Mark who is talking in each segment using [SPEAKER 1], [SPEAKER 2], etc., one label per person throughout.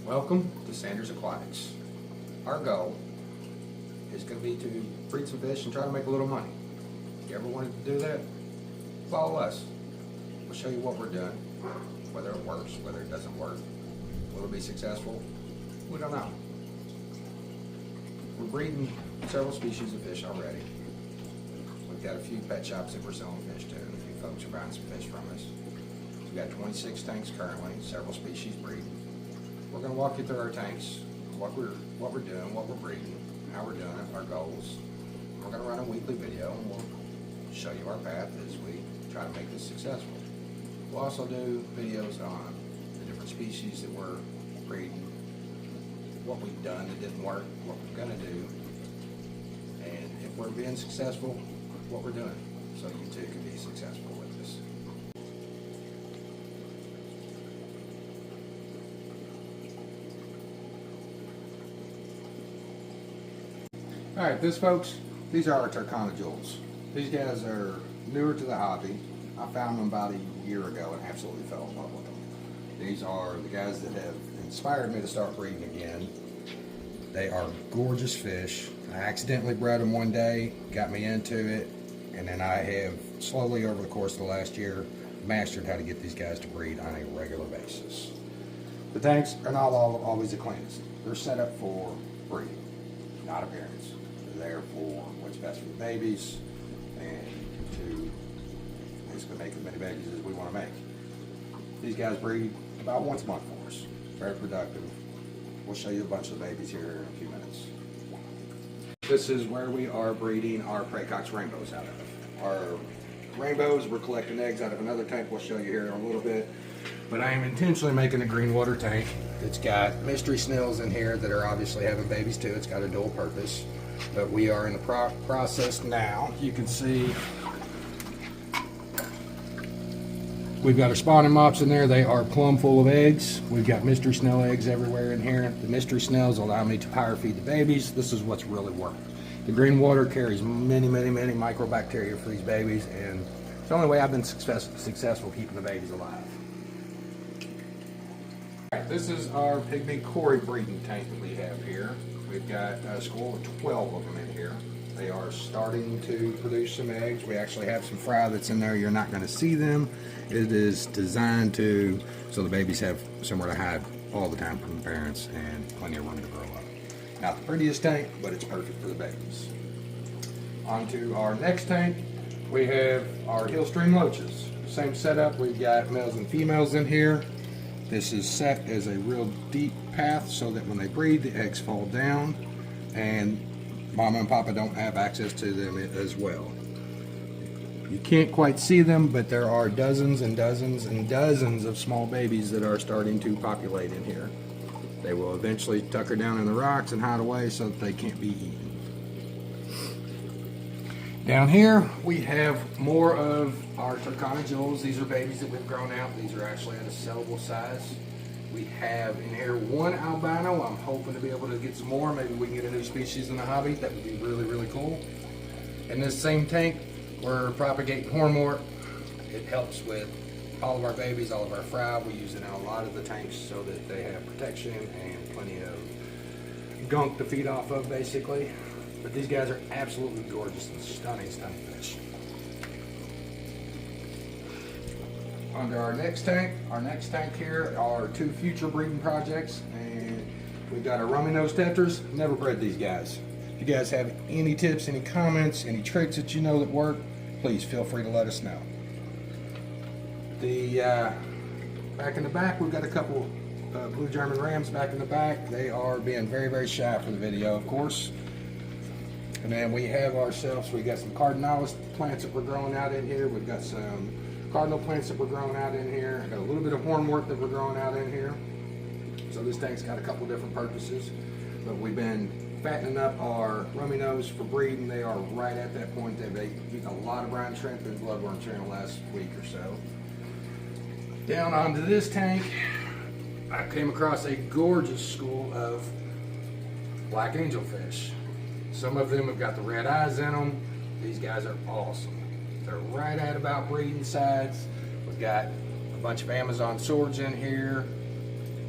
[SPEAKER 1] Welcome to Sanders Aquatics. Our goal is going to be to breed some fish and try to make a little money. If you ever wanted to do that, follow us. We'll show you what we're doing, whether it works, whether it doesn't work. Will it be successful? We don't know. We're breeding several species of fish already. We've got a few pet shops that we're selling fish to, and a few folks are buying some fish from us. We've got 26 tanks currently, several species breeding. We're going to walk you through our tanks, what we're doing, what we're breeding, how we're doing it, our goals. We're going to run a weekly video, and we'll show you our path as we try to make this successful. We'll also do videos on the different species that we're breeding, what we've done that didn't work, what we're going to do, and if we're being successful, what we're doing, so you too can be successful with this. Alright, folks, these are our Tana Jews. These guys are newer to the hobby. I found them about a year ago and absolutely fell in love with them. These are the guys that have inspired me to start breeding again. They are gorgeous fish. I accidentally bred them one day, got me into it, and then I have slowly over the course of the last year mastered how to get these guys to breed on a regular basis. The tanks are not always the cleanest. They're set up for breeding, not appearance. They're there for what's best for the babies and to basically make as many babies as we want to make. These guys breed about once a month for us. Very productive. We'll show you a bunch of the babies here in a few minutes. This is where we are breeding our Praycox rainbows out of. Our rainbows, we're collecting eggs out of another tank we'll show you here in a little bit. But I am intentionally making a green water tank. It's got mystery snails in here that are obviously having babies too. It's got a dual purpose. But we are in the process now. You can see we've got our spawning mops in there. They are plumb full of eggs. We've got mystery snail eggs everywhere in here. The mystery snails allow me to power feed the babies. This is what's really worked. The green water carries many microbacteria for these babies, and it's the only way I've been successful keeping the babies alive. All right, this is our pygmy cory breeding tank that we have here. We've got a school of 12 of them in here. They are starting to produce some eggs. We actually have some fry that's in there. You're not going to see them. It is designed so the babies have somewhere to hide all the time from the parents and plenty of room to grow up. Not the prettiest tank, but it's perfect for the babies. On to our next tank, we have our hill stream loaches. Same setup, we've got males and females in here. This is set as a real deep path so that when they breed, the eggs fall down and Mama and Papa don't have access to them as well. You can't quite see them, but there are dozens and dozens and dozens of small babies that are starting to populate in here. They will eventually tucker down in the rocks and hide away so that they can't be eaten. Down here we have more of our Tana Jews. These are babies that we've grown out. These are actually at a sellable size. We have in here one albino. I'm hoping to be able to get some more. Maybe we can get a new species in the hobby. That would be really cool. In this same tank, we're propagating hornwort. It helps with all of our babies, all of our fry. We use it in a lot of the tanks so that they have protection and plenty of gunk to feed off of, basically. But these guys are absolutely gorgeous and stunning fish. On to our next tank. Our next tank here are two future breeding projects, and we've got our rummy nose tetras. Never bred these guys. If you guys have any tips, any comments, any tricks that you know that work, please feel free to let us know. Back in the back, we've got a couple blue German rams back in the back. They are being very shy for the video, of course. And then we have we got some cardinalis plants that we're growing out in here. We've got some cardinal plants that we're growing out in here. I've got a little bit of hornwort that we're growing out in here. So this tank's got a couple different purposes. But we've been fattening up our rummy nose for breeding. They are right at that point. They've eaten a lot of brine shrimp and bloodworm in the last week or so. Down onto this tank, I came across a gorgeous school of black angelfish. Some of them have got the red eyes in them. These guys are awesome. They're right at about breeding size. We've got a bunch of Amazon swords in here.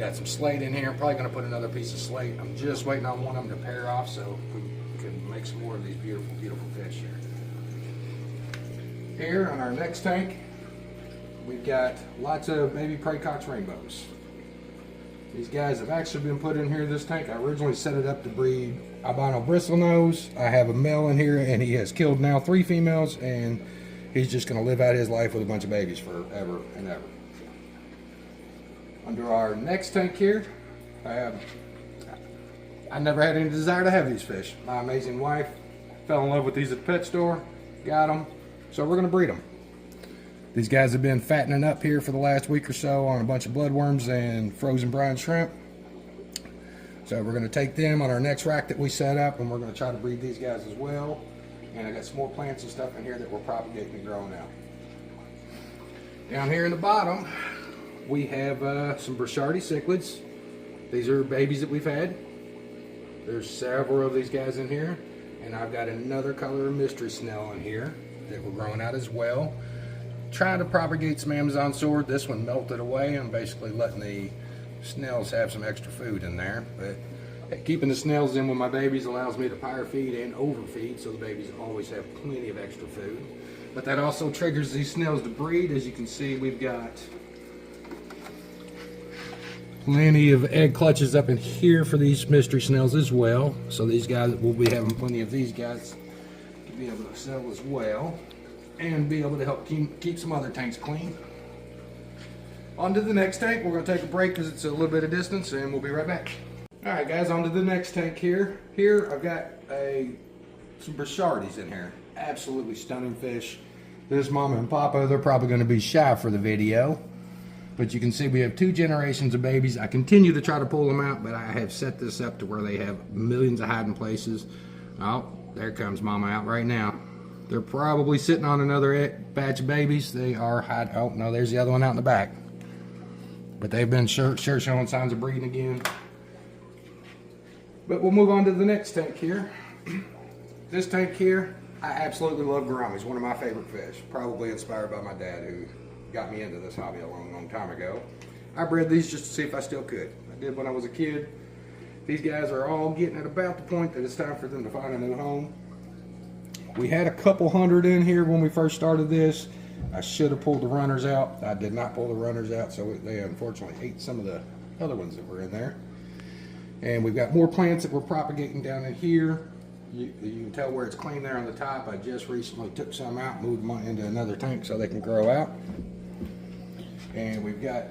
[SPEAKER 1] Got some slate in here. I'm probably going to put another piece of slate. I'm just waiting on one of them to pair off so we can make some more of these beautiful, beautiful fish here. Here on our next tank, we've got lots of baby Pracox rainbows. These guys have actually been put in here. This tank, I originally set it up to breed albino bristlenose. I have a male in here and he has killed now 3 females, and he's just going to live out his life with a bunch of babies forever and ever. Under our next tank here, I never had any desire to have these fish. My amazing wife fell in love with these at the pet store, got them, so we're going to breed them. These guys have been fattening up here for the last week or so on a bunch of bloodworms and frozen brine shrimp. So we're going to take them on our next rack that we set up, and we're going to try to breed these guys as well. And I got some more plants and stuff in here that we're propagating and growing out. Down here in the bottom, we have some Brochardi cichlids. These are babies that we've had. There's several of these guys in here, and I've got another color of mystery snell in here that we're growing out as well. Trying to propagate some Amazon sword. This one melted away. I'm basically letting the snails have some extra food in there, but keeping the snails in with my babies allows me to pyre feed and overfeed, so the babies always have plenty of extra food. But that also triggers these snails to breed. As you can see, we've got plenty of egg clutches up in here for these mystery snails as well. So these guys, we'll be having plenty of these guys to be able to sell as well, and be able to help keep some other tanks clean. On to the next tank. We're going to take a break because it's a little bit of distance, and we'll be right back. All right, guys, on to the next tank here. Here I've got some Brochardis in here. Absolutely stunning fish. This mama and papa, they're probably going to be shy for the video, but you can see we have 2 generations of babies. I continue to try to pull them out, but I have set this up to where they have millions of hiding places. Oh, there comes mama out right now. They're probably sitting on another batch of babies. They are hiding. Oh no, there's the other one out in the back. But they've been sure showing signs of breeding again. But we'll move on to the next tank here. This tank here, I absolutely love gouramis. One of my favorite fish. Probably inspired by my dad, who got me into this hobby a long, long time ago. I bred these just to see if I still could. I did when I was a kid. These guys are all getting at about the point that it's time for them to find a new home. We had a couple hundred in here when we first started this. I should have pulled the runners out. I did not pull the runners out, so they unfortunately ate some of the other ones that were in there. And we've got more plants that we're propagating down in here. You can tell where it's clean there on the top. I just recently took some out, moved them into another tank so they can grow out. And we've got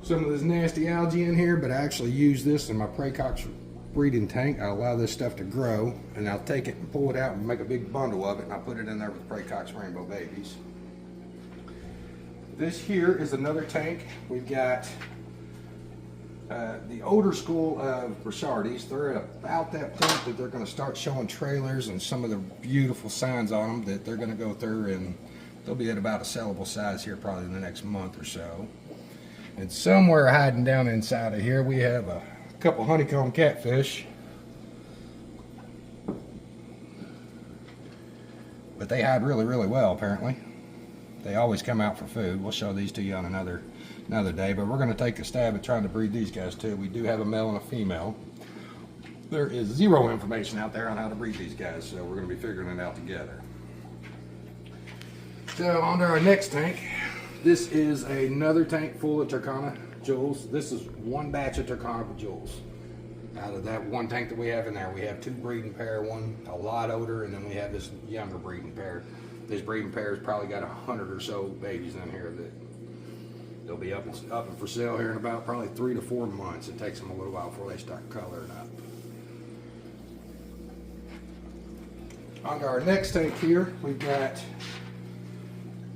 [SPEAKER 1] some of this nasty algae in here, but I actually use this in my Pracox breeding tank. I allow this stuff to grow, and I'll take it and pull it out and make a big bundle of it, and I'll put it in there with Pracox rainbow babies. This here is another tank. We've got the older school of Brochardis. They're at about that point that they're going to start showing trailers and some of the beautiful signs on them that they're going to go through, and they'll be at about a sellable size here probably in the next month or so. And somewhere hiding down inside of here we have a couple honeycomb catfish. But they hide really, really well apparently. They always come out for food. We'll show these to you on another day, but we're going to take a stab at trying to breed these guys too. We do have a male and a female. There is zero information out there on how to breed these guys, so we're going to be figuring it out together. So on to our next tank. This is another tank full of Tana Jews. This is one batch of Tana Jews. Out of that one tank that we have in there, we have 2 breeding pair, one a lot older, and then we have this younger breeding pair. This breeding pair has probably got 100 or so babies in here that they'll be up and for sale here in about probably 3 to 4 months. It takes them a little while before they start coloring up. On to our next tank here, we've got,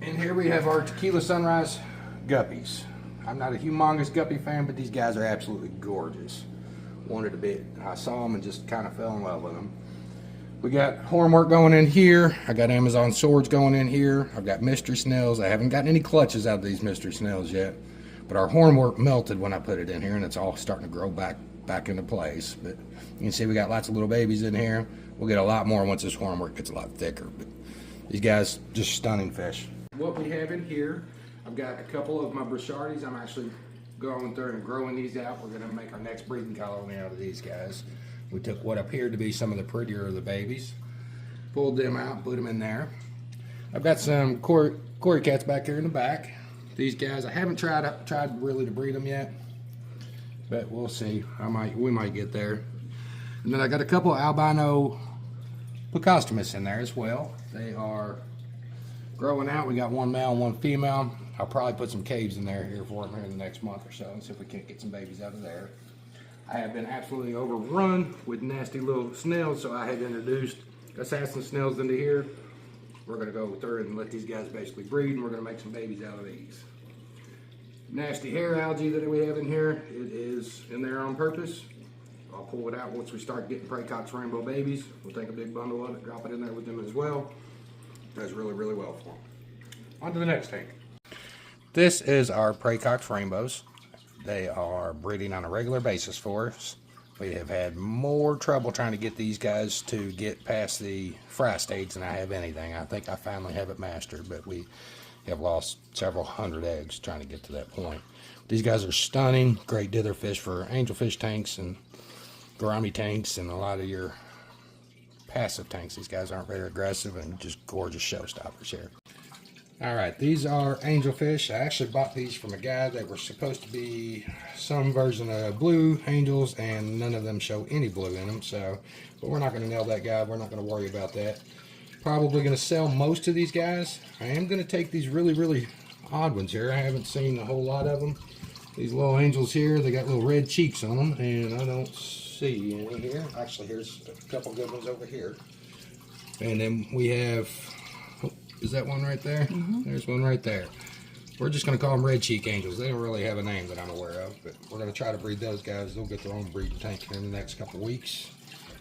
[SPEAKER 1] in here we have our Tequila Sunrise guppies. I'm not a humongous guppy fan, but these guys are absolutely gorgeous. Wanted a bit. I saw them and just kind of fell in love with them. We got hornwork going in here. I got Amazon swords going in here. I've got mystery snails. I haven't gotten any clutches out of these mystery snails yet, but our hornwork melted when I put it in here, and it's all starting to grow back into place. But you can see we got lots of little babies in here. We'll get a lot more once this hornwork gets a lot thicker. But these guys, just stunning fish. What we have in here, I've got a couple of my Brochardis. I'm actually going through and growing these out. We're going to make our next breeding colony out of these guys. We took what appeared to be some of the prettier of the babies, pulled them out, put them in there. I've got some Cory cats back here in the back. These guys, I haven't tried really to breed them yet, but we'll see. We might get there. And then I got a couple albino Plecostomus in there as well. They are growing out. We got one male and one female. I'll probably put some caves in there here for them here in the next month or so and see if we can't get some babies out of there. I have been absolutely overrun with nasty little snails, so I have introduced assassin snails into here. We're going to go through and let these guys basically breed, and we're going to make some babies out of these. Nasty hair algae that we have in here, it is in there on purpose. I'll pull it out once we start getting Praecox rainbow babies. We'll take a big bundle of it, drop it in there with them as well. Does really, really well for them. On to the next tank. This is our Praecox rainbows. They are breeding on a regular basis for us. We have had more trouble trying to get these guys to get past the fry stage than I have anything. I think I finally have it mastered, but we have lost several hundred eggs trying to get to that point. These guys are stunning, great dither fish for angelfish tanks and gourami tanks and a lot of your passive tanks. These guys aren't very aggressive and just gorgeous showstoppers here. Alright, these are angelfish. I actually bought these from a guy that were supposed to be some version of blue angels, and none of them show any blue in them, so, but we're not going to nail that guy. We're not going to worry about that. Probably going to sell most of these guys. I am going to take these really, really odd ones here. I haven't seen a whole lot of them. These little angels here, they got little red cheeks on them, and I don't see any here. Actually, here's a couple good ones over here. And then we have... Is that one right there? Mm-hmm. There's one right there. We're just going to call them red cheek angels. They don't really have a name that I'm aware of, but we're going to try to breed those guys. They'll get their own breeding tank here in the next couple weeks.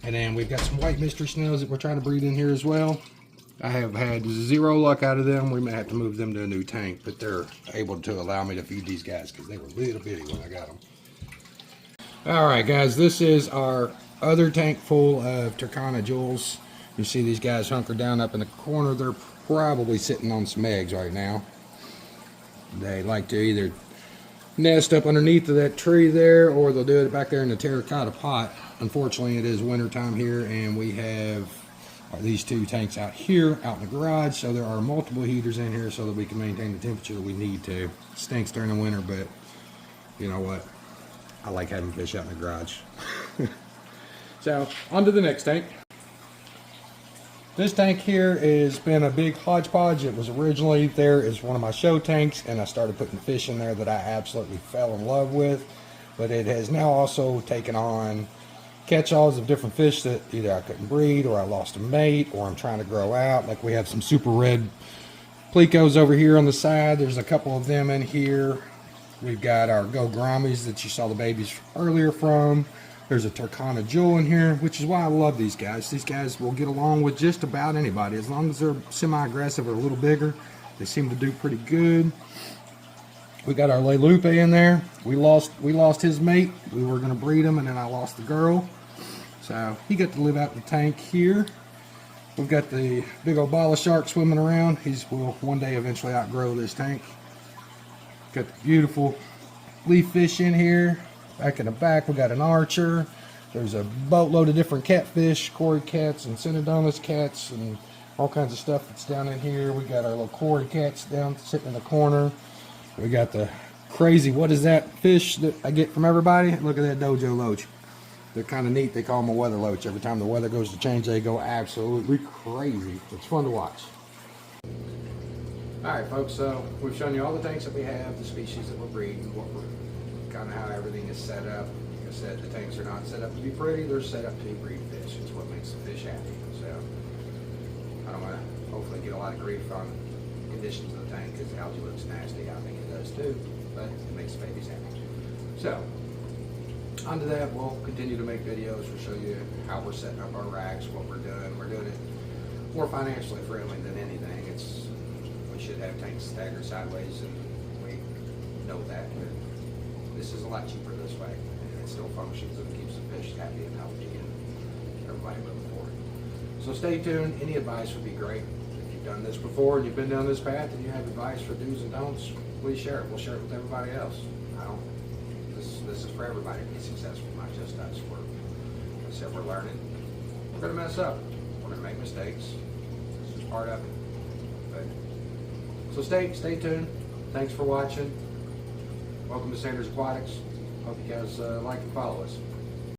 [SPEAKER 1] And then we've got some white mystery snails that we're trying to breed in here as well. I have had zero luck out of them. We may have to move them to a new tank, but they're able to allow me to feed these guys because they were little bitty when I got them. All right, guys, this is our other tank full of Tana Jews. You see these guys hunkered down up in the corner. They're probably sitting on some eggs right now. They like to either nest up underneath of that tree there, or they'll do it back there in the terracotta pot. Unfortunately, it is winter time here, and we have these two tanks out here out in the garage, so there are multiple heaters in here so that we can maintain the temperature that we need to. It stinks during the winter, but you know what, I like having fish out in the garage. So on to the next tank. This tank here has been a big hodgepodge. It was originally there as one of my show tanks, and I started putting fish in there that I absolutely fell in love with. But it has now also taken on catch-alls of different fish that either I couldn't breed, or I lost a mate, or I'm trying to grow out. Like we have some super red plecos over here on the side. There's a couple of them in here. We've got our gouramis that you saw the babies earlier from. There's a Tana Jew in here, which is why I love these guys. These guys will get along with just about anybody. As long as they're semi-aggressive or a little bigger, they seem to do pretty good. We got our Le Lupe in there. We lost his mate. We were going to breed him, and then I lost the girl. So he got to live out in the tank here. We've got the big old ball of shark swimming around. Will one day eventually outgrow this tank. Got the beautiful leaf fish in here. Back in the back, we got an archer. There's a boatload of different catfish, Cory cats and Synodontis cats, and all kinds of stuff that's down in here. We got our little Cory cats down sitting in the corner. We got the crazy, what is that fish that I get from everybody? Look at that dojo loach. They're kind of neat. They call them a weather loach. Every time the weather goes to change, they go absolutely crazy. It's fun to watch. All right, folks, so we've shown you all the tanks that we have, the species that we're breeding, kind of how everything is set up. Like I said, the tanks are not set up to be pretty, they're set up to breed fish. It's what makes the fish happy. So I don't want to hopefully get a lot of grief on conditions of the tank because the algae looks nasty. I think it does too, but it makes the babies happy. So onto that, we'll continue to make videos. We'll show you how we're setting up our racks, what we're doing. We're doing it more financially friendly than anything. We should have tanks staggered sideways, and we know that, but this is a lot cheaper this way, and it still functions and keeps the fish happy and healthy and everybody moving forward. So stay tuned. Any advice would be great. If you've done this before and you've been down this path and you have advice for do's and don'ts, please share it. We'll share it with everybody else. this is for everybody to be successful, not just us. We're learning. We're going to mess up. We're going to make mistakes. This is part of it. So stay tuned. Thanks for watching. Welcome to Sanders Aquatics. Hope you guys like and follow us.